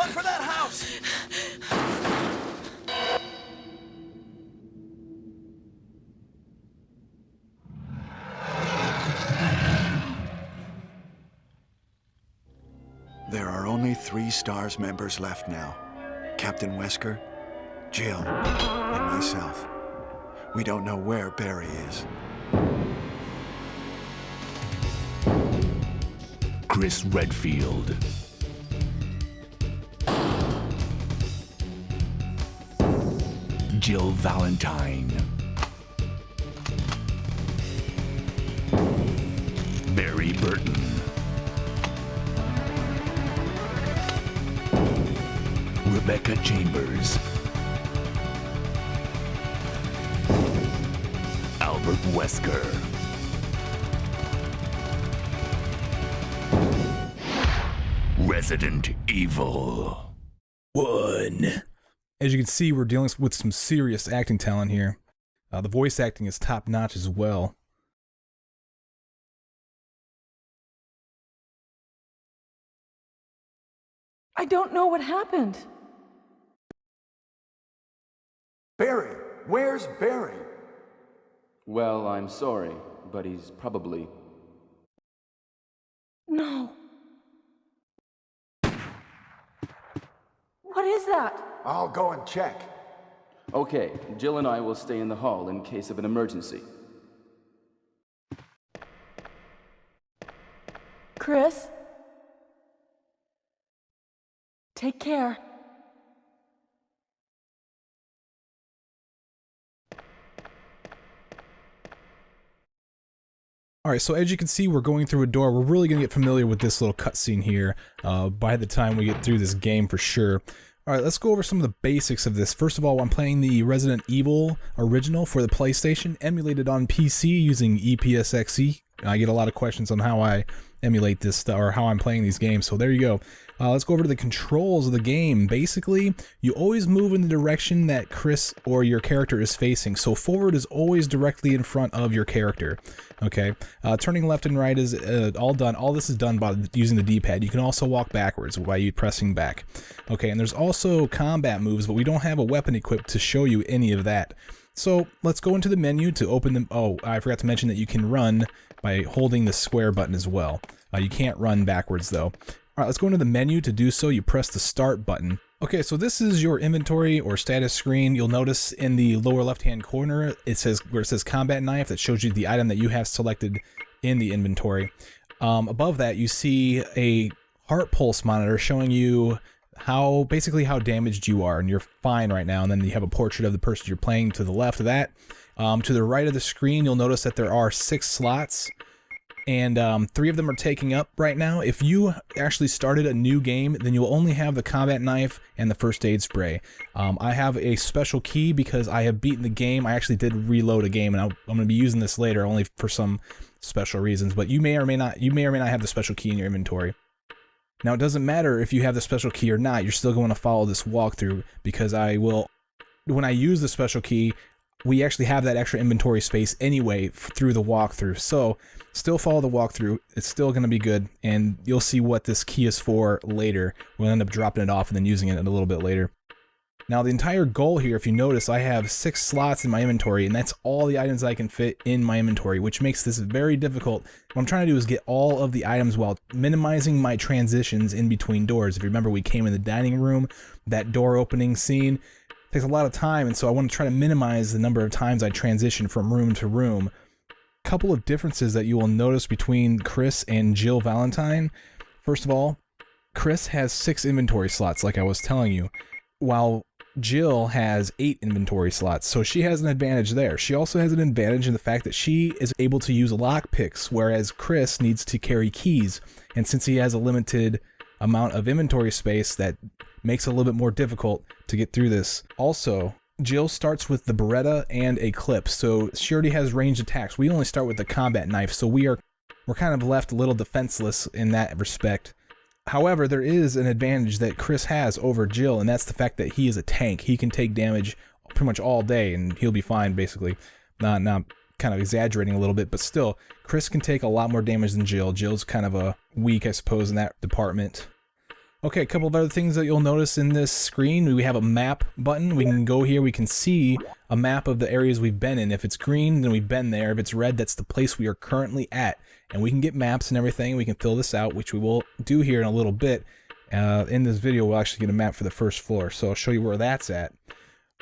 Run for that house! There are only 3 STARS members left now. Captain Wesker, Jill, and myself. We don't know where Barry is. Chris Redfield. Jill Valentine. Barry Burton. Rebecca Chambers. Albert Wesker. Resident Evil 1. As you can see, we're dealing with some serious acting talent here. The voice acting is top-notch as well. I don't know what happened. Barry! Where's Barry? Well, I'm sorry, but he's probably... No. What is that? I'll go and check. Okay, Jill and I will stay in the hall in case of an emergency. Chris? Take care. Alright, so as you can see, we're going through a door. We're really going to get familiar with this little cutscene here by the time we get through this game for sure. Alright, let's go over some of the basics of this. First of all, I'm playing the Resident Evil original for the PlayStation, emulated on PC using EPSXE. I get a lot of questions on how I emulate this stuff, or how I'm playing these games, so there you go. Let's go over to the controls of the game. Basically, you always move in the direction that Chris or your character is facing. So forward is always directly in front of your character. Okay, turning left and right is all done. All this is done by using the D-pad. You can also walk backwards by you pressing back. Okay, and there's also combat moves, but we don't have a weapon equipped to show you any of that. So let's go into the menu to open them. Oh, I forgot to mention that you can run by holding the square button as well. You can't run backwards though. Alright, let's go into the menu. To do so, you press the start button. Okay, so this is your inventory or status screen. You'll notice in the lower left-hand corner, it says where it says combat knife, that shows you the item that you have selected in the inventory. Above that, you see a heart pulse monitor showing you basically how damaged you are, and you're fine right now. And then you have a portrait of the person you're playing to the left of that. To the right of the screen, you'll notice that there are 6 slots. And 3 of them are taking up right now. If you actually started a new game, then you'll only have the combat knife and the first aid spray. I have a special key because I have beaten the game. I actually did reload a game, and I'm going to be using this later only for some special reasons. But you may or may not have the special key in your inventory. Now, it doesn't matter if you have the special key or not. You're still going to follow this walkthrough, because when I use the special key, we actually have that extra inventory space anyway through the walkthrough. So still follow the walkthrough. It's still going to be good, and you'll see what this key is for later. We'll end up dropping it off and then using it a little bit later. Now, the entire goal here, if you notice, I have 6 slots in my inventory, and that's all the items I can fit in my inventory, which makes this very difficult. What I'm trying to do is get all of the items while minimizing my transitions in between doors. If you remember, we came in the dining room, that door opening scene takes a lot of time, and so I want to try to minimize the number of times I transition from room to room. A couple of differences that you will notice between Chris and Jill Valentine. First of all, Chris has 6 inventory slots, like I was telling you, while Jill has 8 inventory slots, so she has an advantage there. She also has an advantage in the fact that she is able to use lockpicks, whereas Chris needs to carry keys, and since he has a limited amount of inventory space, that makes it a little bit more difficult to get through this. Also, Jill starts with the Beretta and a clip, so she already has ranged attacks. We only start with the combat knife, so we're kind of left a little defenseless in that respect. However, there is an advantage that Chris has over Jill, and that's the fact that he is a tank. He can take damage pretty much all day, and he'll be fine, basically. Not kind of exaggerating a little bit, but still, Chris can take a lot more damage than Jill. Jill's kind of a weak, I suppose, in that department. Okay, a couple of other things that you'll notice in this screen. We have a map button. We can go here, we can see a map of the areas we've been in. If it's green, then we've been there. If it's red, that's the place we are currently at. And we can get maps and everything. We can fill this out, which we will do here in a little bit. In this video, we'll actually get a map for the first floor, so I'll show you where that's at.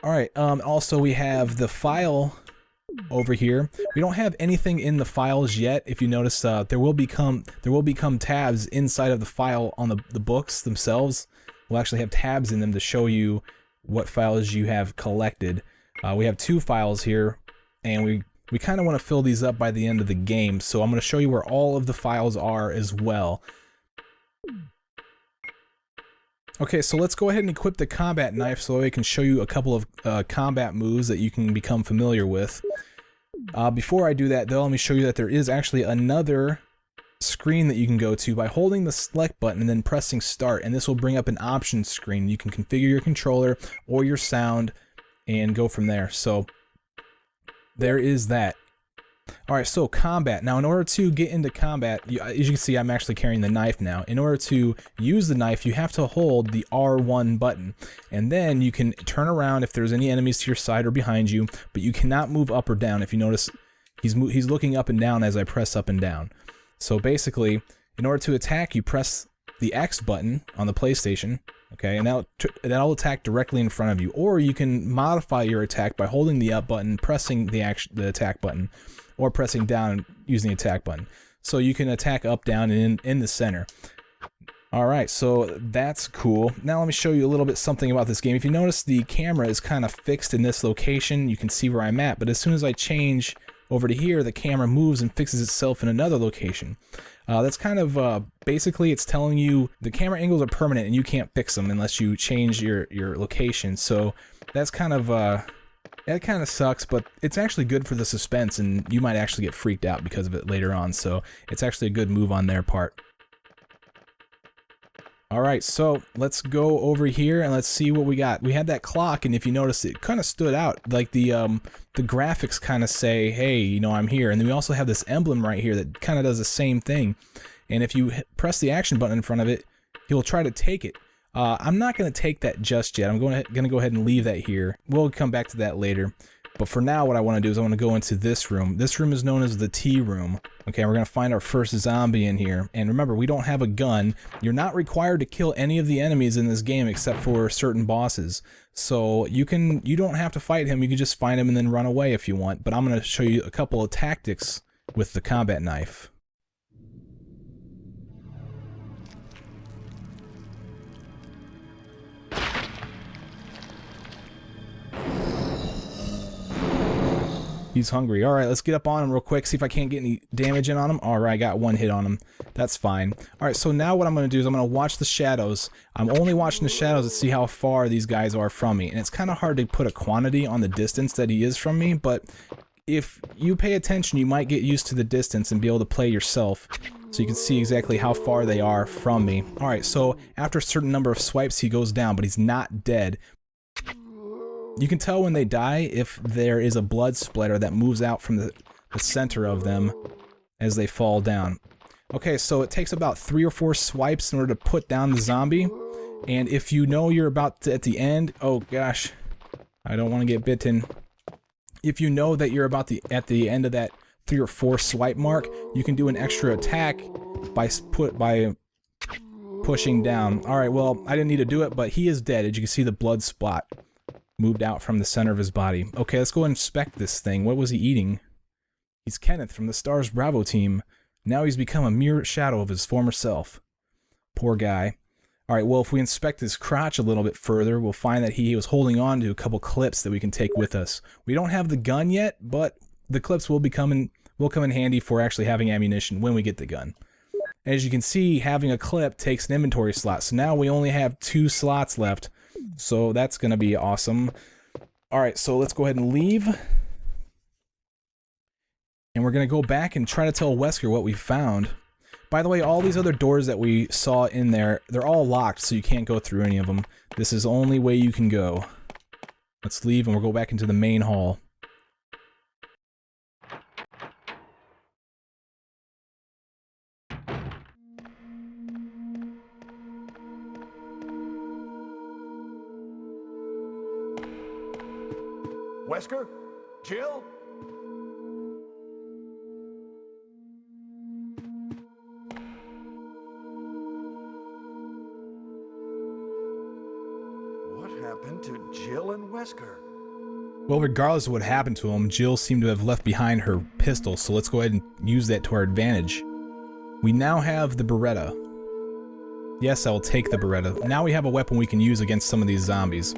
Alright, also we have the file over here. We don't have anything in the files yet. If you notice, there will become tabs inside of the file on the books themselves. We'll actually have tabs in them to show you what files you have collected. We have 2 files here, and we kind of want to fill these up by the end of the game, so I'm going to show you where all of the files are as well. Okay, so let's go ahead and equip the combat knife so I can show you a couple of combat moves that you can become familiar with. Before I do that, though, let me show you that there is actually another screen that you can go to by holding the select button and then pressing start, and this will bring up an options screen. You can configure your controller or your sound and go from there. So there is that. Alright, so combat. Now in order to get into combat, as you can see I'm actually carrying the knife now. In order to use the knife, you have to hold the R1 button. And then you can turn around if there's any enemies to your side or behind you, but you cannot move up or down. If you notice, he's looking up and down as I press up and down. So basically, in order to attack, you press the X button on the PlayStation, okay, and that'll attack directly in front of you. Or you can modify your attack by holding the up button, pressing the attack button, or pressing down using the attack button. So you can attack up, down, and in the center. Alright, so that's cool. Now let me show you a little bit something about this game. If you notice, the camera is kind of fixed in this location. You can see where I'm at, but as soon as I change over to here, the camera moves and fixes itself in another location. That's kind of, basically it's telling you the camera angles are permanent and you can't fix them unless you change your location. So that's kind of, that kind of sucks, but it's actually good for the suspense, and you might actually get freaked out because of it later on, so it's actually a good move on their part. Alright, so let's go over here and let's see what we got. We had that clock, and if you notice, it kind of stood out. Like the graphics kind of say, hey, you know, I'm here. And then we also have this emblem right here that kind of does the same thing. And if you press the action button in front of it, he'll try to take it. I'm not going to take that just yet. I'm going to go ahead and leave that here. We'll come back to that later. But for now, what I want to do is I want to go into this room. This room is known as the T room. Okay, we're going to find our first zombie in here. And remember, we don't have a gun. You're not required to kill any of the enemies in this game except for certain bosses. So you don't have to fight him. You can just find him and then run away if you want. But I'm going to show you a couple of tactics with the combat knife. He's hungry. Alright, let's get up on him real quick, see if I can't get any damage in on him. Alright, I got one hit on him. That's fine. Alright, so now what I'm going to do is I'm going to watch the shadows. I'm only watching the shadows to see how far these guys are from me. And it's kind of hard to put a quantity on the distance that he is from me, but if you pay attention, you might get used to the distance and be able to play yourself. So you can see exactly how far they are from me. Alright, so after a certain number of swipes, he goes down, but he's not dead. You can tell when they die if there is a blood splatter that moves out from the center of them as they fall down. Okay, so it takes about 3 or 4 swipes in order to put down the zombie. And if you know you're about to, at the end, oh gosh, I don't want to get bitten. If you know that you're about at the end of that 3 or 4 swipe mark, you can do an extra attack by pushing down. Alright, well, I didn't need to do it, but he is dead. As you can see, the blood spot moved out from the center of his body. Okay, let's go inspect this thing. What was he eating? He's Kenneth from the Stars Bravo team. Now he's become a mere shadow of his former self. Poor guy. Alright, well, if we inspect his crotch a little bit further, we'll find that he was holding on to a couple clips that we can take with us. We don't have the gun yet, but the clips will come in handy for actually having ammunition when we get the gun. As you can see, having a clip takes an inventory slot, so now we only have 2 slots left. So that's going to be awesome. Alright, so let's go ahead and leave. And we're going to go back and try to tell Wesker what we found. By the way, all these other doors that we saw in there, they're all locked, so you can't go through any of them. This is the only way you can go. Let's leave and we'll go back into the main hall. Wesker? Jill? What happened to Jill and Wesker? Well, regardless of what happened to him, Jill seemed to have left behind her pistol, so let's go ahead and use that to our advantage. We now have the Beretta. Yes, I will take the Beretta. Now we have a weapon we can use against some of these zombies.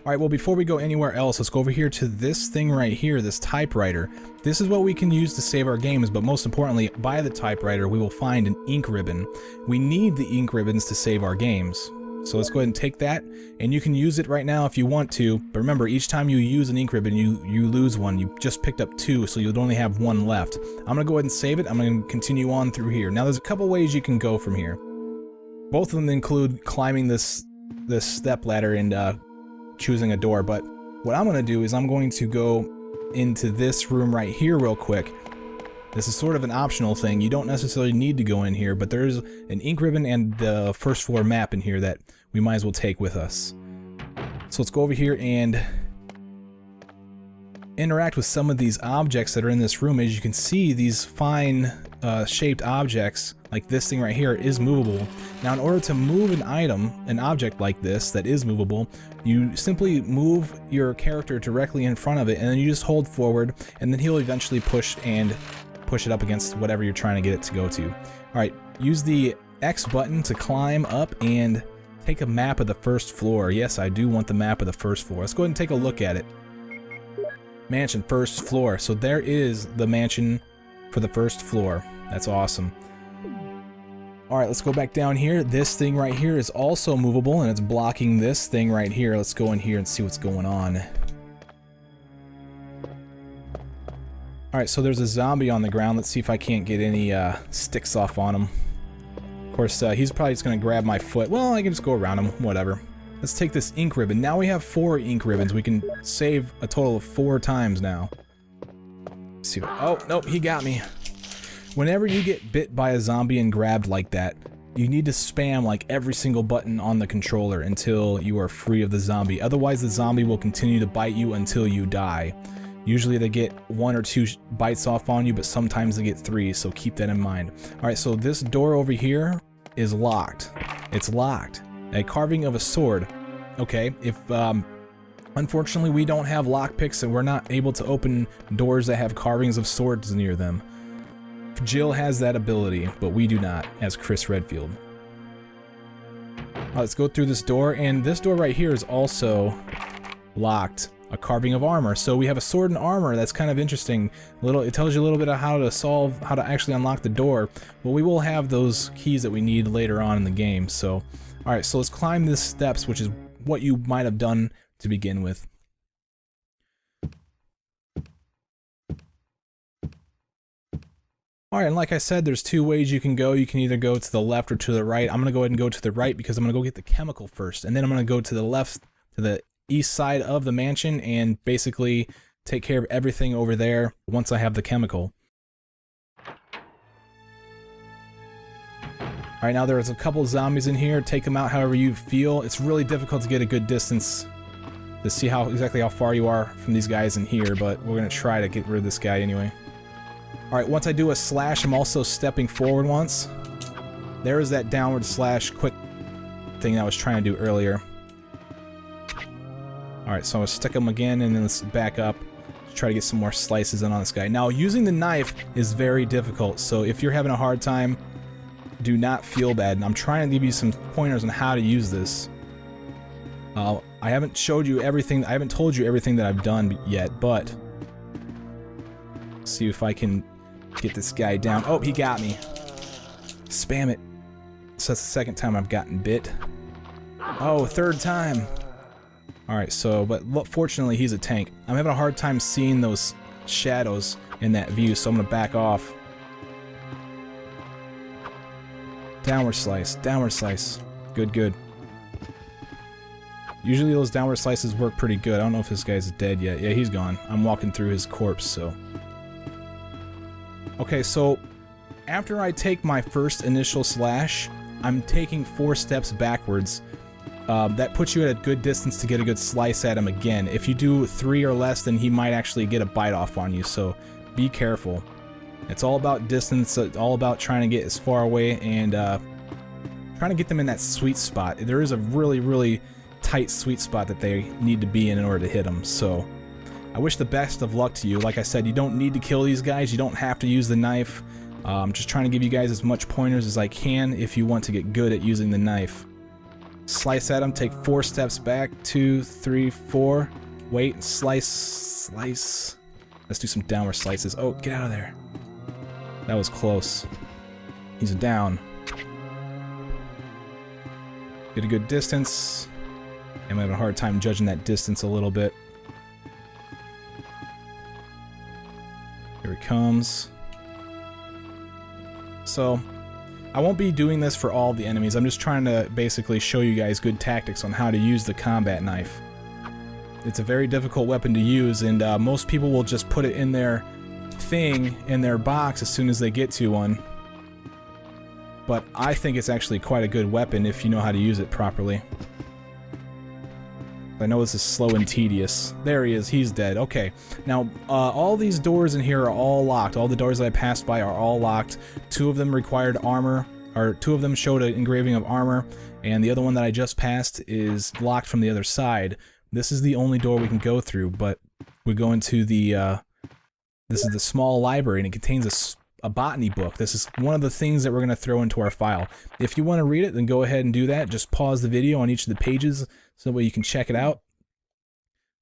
Alright, well before we go anywhere else, let's go over here to this thing right here, this typewriter. This is what we can use to save our games, but most importantly, by the typewriter we will find an ink ribbon. We need the ink ribbons to save our games. So let's go ahead and take that, and you can use it right now if you want to, but remember, each time you use an ink ribbon, you lose one. You just picked up 2, so you'll only have 1 left. I'm going to go ahead and save it. I'm going to continue on through here. Now there's a couple ways you can go from here. Both of them include climbing this step ladder and choosing a door, but what I'm going to do is I'm going to go into this room right here real quick. This is sort of an optional thing. You don't necessarily need to go in here, but there's an ink ribbon and the first floor map in here that we might as well take with us. So let's go over here and interact with some of these objects that are in this room. As you can see, these fine shaped objects, like this thing right here, is movable. Now in order to move an item, an object like this that is movable, you simply move your character directly in front of it, and then you just hold forward, and then he'll eventually push it up against whatever you're trying to get it to go to. Alright, use the X button to climb up and take a map of the first floor. Yes, I do want the map of the first floor. Let's go ahead and take a look at it. Mansion, first floor. So there is the mansion for the first floor. That's awesome. Alright, let's go back down here. This thing right here is also movable, and it's blocking this thing right here. Let's go in here and see what's going on. Alright, so there's a zombie on the ground. Let's see if I can't get any sticks off on him. Of course, he's probably just going to grab my foot. Well, I can just go around him, whatever. Let's take this ink ribbon. Now we have 4 ink ribbons. We can save a total of 4 times now. Let's see. Oh, nope, he got me. Whenever you get bit by a zombie and grabbed like that, you need to spam like every single button on the controller until you are free of the zombie. Otherwise, the zombie will continue to bite you until you die. Usually they get 1 or 2 bites off on you, but sometimes they get 3, so keep that in mind. Alright, so this door over here is locked. It's locked. A carving of a sword. Okay, if unfortunately we don't have lockpicks and we're not able to open doors that have carvings of swords near them. Jill has that ability, but we do not, as Chris Redfield. Let's go through this door, and this door right here is also locked. A carving of armor. So we have a sword and armor. That's kind of interesting. It tells you a little bit of how to actually unlock the door. Well, we will have those keys that we need later on in the game. So, all right. So let's climb these steps, which is what you might have done to begin with. All right, and like I said, there's 2 ways you can go. You can either go to the left or to the right. I'm gonna go ahead and go to the right because I'm gonna go get the chemical first, and then I'm gonna go to the left, to the east side of the mansion, and basically take care of everything over there once I have the chemical. Alright, now there's a couple zombies in here. Take them out however you feel. It's really difficult to get a good distance to see exactly how far you are from these guys in here, but we're going to try to get rid of this guy anyway. Alright, once I do a slash, I'm also stepping forward once. There is that downward slash quick thing that I was trying to do earlier. Alright, so I'm going to stick him again, and then let's back up to try to get some more slices in on this guy. Now, using the knife is very difficult, so if you're having a hard time, do not feel bad. I'm trying to give you some pointers on how to use this. I haven't showed you everything, I haven't told you everything that I've done yet, but let's see if I can get this guy down. Oh, he got me. Spam it. So that's the 2nd time I've gotten bit. Oh, 3rd time. Alright, so, but fortunately he's a tank. I'm having a hard time seeing those shadows in that view, so I'm gonna back off. Downward slice, downward slice. Good, good. Usually those downward slices work pretty good. I don't know if this guy's dead yet. Yeah, he's gone. I'm walking through his corpse, so. Okay, so after I take my first initial slash, I'm taking 4 steps backwards. that puts you at a good distance to get a good slice at him again. If you do 3 or less, then he might actually get a bite off on you, so be careful. It's all about distance, it's all about trying to get as far away and trying to get them in that sweet spot. There is a really, really tight sweet spot that they need to be in order to hit them, so I wish the best of luck to you. Like I said, you don't need to kill these guys, you don't have to use the knife. I'm just trying to give you guys as much pointers as I can if you want to get good at using the knife. Slice at them, take 4 steps back, 2, 3, 4, wait, slice, slice. Let's do some downward slices. Oh, get out of there. That was close. He's down. Get a good distance. I'm having a hard time judging that distance a little bit. Here he comes. So, I won't be doing this for all the enemies. I'm just trying to basically show you guys good tactics on how to use the combat knife. It's a very difficult weapon to use, and most people will just put it in their thing, in their box, as soon as they get to one. But I think it's actually quite a good weapon if you know how to use it properly. I know this is slow and tedious. There he is, he's dead. Okay, now all these doors in here are all locked. All the doors that I passed by are all locked. 2 of them required armor, or 2 of them showed an engraving of armor, and the other one that I just passed is locked from the other side. This is the only door we can go through, but we go into the, this is the small library, and it contains a botany book. This is one of the things that we're going to throw into our file. If you want to read it, then go ahead and do that. Just pause the video on each of the pages so that way you can check it out.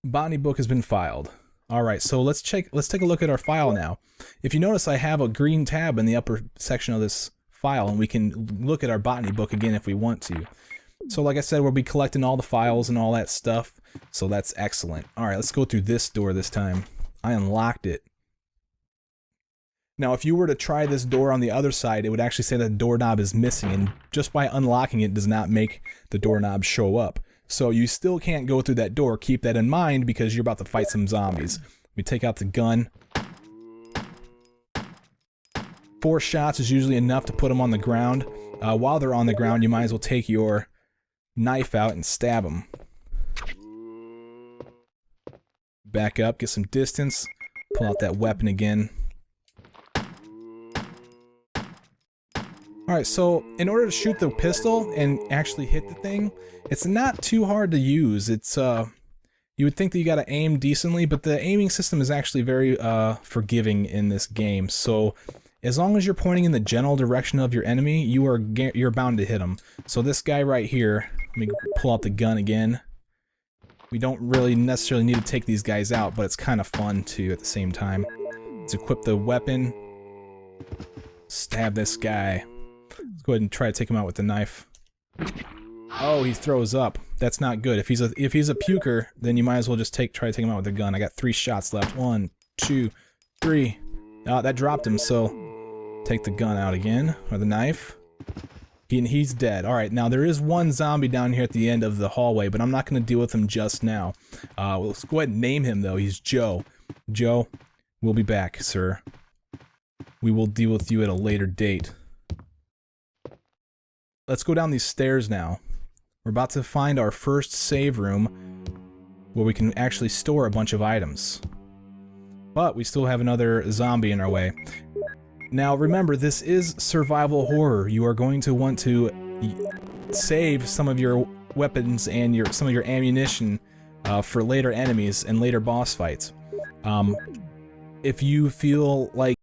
Botany book has been filed. Alright, so let's take a look at our file now. If you notice, I have a green tab in the upper section of this file, and we can look at our botany book again if we want to. So like I said, we'll be collecting all the files and all that stuff, so that's excellent. Alright, let's go through this door this time. I unlocked it. Now, if you were to try this door on the other side, it would actually say that the doorknob is missing, and just by unlocking it does not make the doorknob show up. So you still can't go through that door. Keep that in mind because you're about to fight some zombies. We take out the gun. 4 shots is usually enough to put them on the ground. While they're on the ground, you might as well take your knife out and stab them. Back up, get some distance, pull out that weapon again. Alright, so in order to shoot the pistol and actually hit the thing, it's not too hard to use. It's, you would think that you gotta aim decently, but the aiming system is actually very, forgiving in this game. So, as long as you're pointing in the general direction of your enemy, you're bound to hit them. So this guy right here, let me pull out the gun again. We don't really necessarily need to take these guys out, but it's kind of fun too at the same time. Let's equip the weapon. Stab this guy. Let's go ahead and try to take him out with the knife. Oh, he throws up. That's not good. If he's a puker, then you might as well just try to take him out with the gun. I got 3 shots left. 1, 2, 3. Oh, that dropped him, so take the gun out again, or the knife. He's dead. Alright, now there is one zombie down here at the end of the hallway, but I'm not going to deal with him just now. Let's go ahead and name him, though. He's Joe. Joe, we'll be back, sir. We will deal with you at a later date. Let's go down these stairs now. We're about to find our first save room where we can actually store a bunch of items. But we still have another zombie in our way. Now remember, this is survival horror. You are going to want to save some of your weapons and some of your ammunition for later enemies and later boss fights. If you feel like